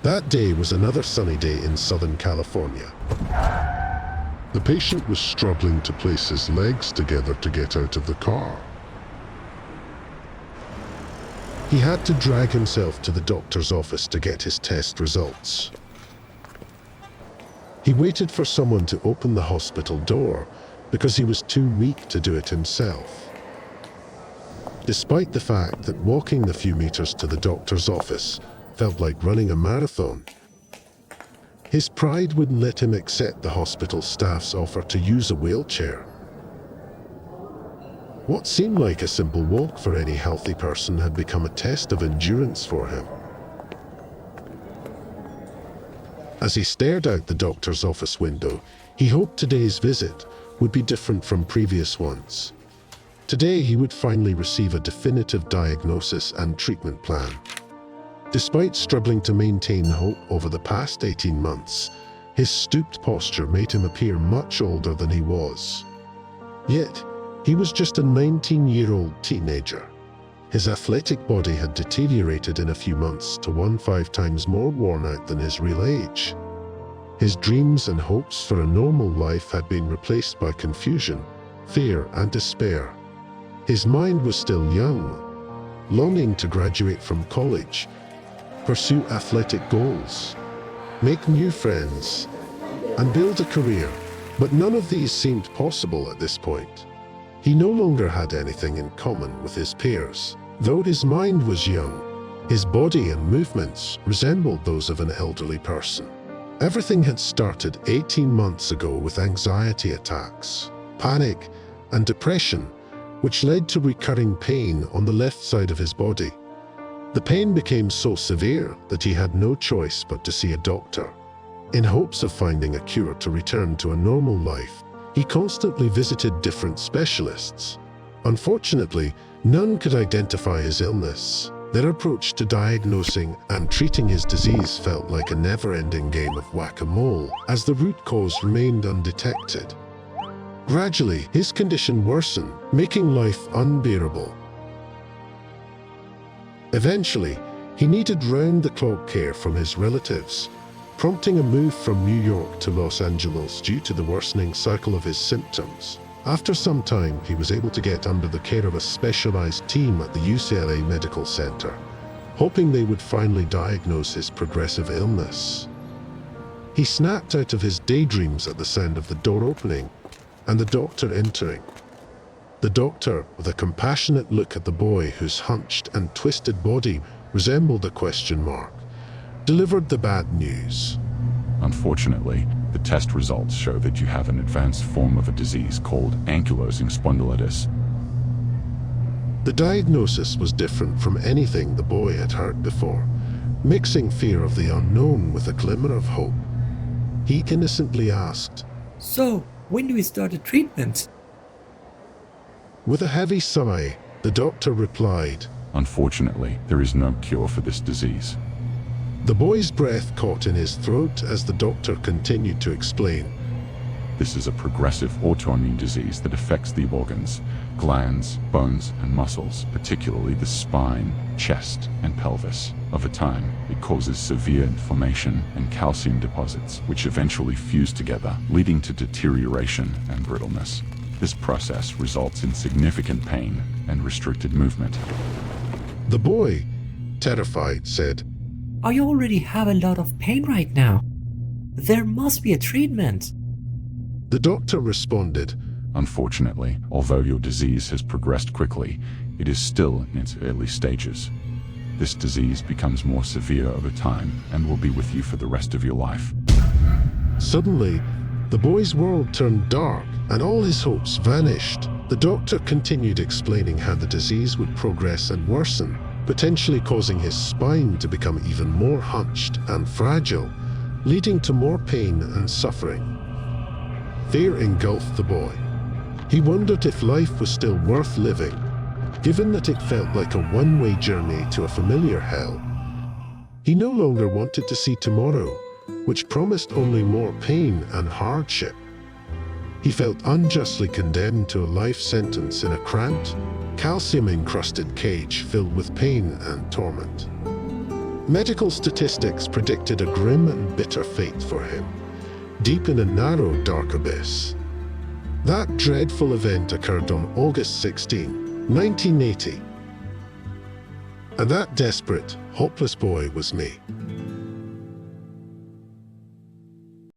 That day was another sunny day in Southern California. The patient was struggling to place his legs together to get out of the car. He had to drag himself to the doctor's office to get his test results. He waited for someone to open the hospital door because he was too weak to do it himself. Despite the fact that walking the few meters to the doctor's office felt like running a marathon, his pride wouldn't let him accept the hospital staff's offer to use a wheelchair. What seemed like a simple walk for any healthy person had become a test of endurance for him. As he stared out the doctor's office window, he hoped today's visit would be different from previous ones. Today he would finally receive a definitive diagnosis and treatment plan. Despite struggling to maintain hope over the past 18 months, his stooped posture made him appear much older than he was. Yet, he was just a 19-year-old teenager. His athletic body had deteriorated in a few months to one 5 times more worn out than his real age. His dreams and hopes for a normal life had been replaced by confusion, fear, and despair. His mind was still young, longing to graduate from college, pursue athletic goals, make new friends, and build a career, but none of these seemed possible at this point. He no longer had anything in common with his peers. Though his mind was young, his body and movements resembled those of an elderly person. Everything had started 18 months ago with anxiety attacks, panic, and depression, which led to recurring pain on the left side of his body. The pain became so severe that he had no choice but to see a doctor. In hopes of finding a cure to return to a normal life, he constantly visited different specialists. Unfortunately, none could identify his illness. Their approach to diagnosing and treating his disease felt like a never-ending game of whack-a-mole, as the root cause remained undetected. Gradually, his condition worsened, making life unbearable. Eventually, he needed round-the-clock care from his relatives, prompting a move from New York to Los Angeles due to the worsening cycle of his symptoms. After some time, he was able to get under the care of a specialized team at the UCLA Medical Center, hoping they would finally diagnose his progressive illness. He snapped out of his daydreams at the sound of the door opening and the doctor entering. The doctor, with a compassionate look at the boy whose hunched and twisted body resembled a question mark, delivered the bad news. Unfortunately, the test results show that you have an advanced form of a disease called Ankylosing The diagnosis was different from anything the boy had heard before, mixing fear of the unknown with a glimmer of hope. He innocently asked, "So, when do we start the treatment?" With a heavy sigh, the doctor replied, Unfortunately, there is no cure for this disease. The boy's breath caught in his throat as the doctor continued to explain. This is a progressive autoimmune disease that affects the organs, glands, bones, and muscles, particularly the spine, chest, and pelvis. Over time, it causes severe inflammation and calcium deposits, which eventually fuse together, leading to deterioration and brittleness. This process results in significant pain and restricted movement. The boy, terrified, said, "I already have a lot of pain right now. There must be a treatment." The doctor responded, Unfortunately, although your disease has progressed quickly, it is still in its early stages. This disease becomes more severe over time and will be with you for the rest of your life. Suddenly, the boy's world turned dark and all his hopes vanished. The doctor continued explaining how the disease would progress and worsen, potentially causing his spine to become even more hunched and fragile, leading to more pain and suffering. Fear engulfed the boy. He wondered if life was still worth living, given that it felt like a one-way journey to a familiar hell. He no longer wanted to see tomorrow, which promised only more pain and hardship. He felt unjustly condemned to a life sentence in a cramped, calcium-encrusted cage filled with pain and torment. Medical statistics predicted a grim and bitter fate for him, deep in a narrow, dark abyss. That dreadful event occurred on August 16, 1980. And that desperate, hopeless boy was me.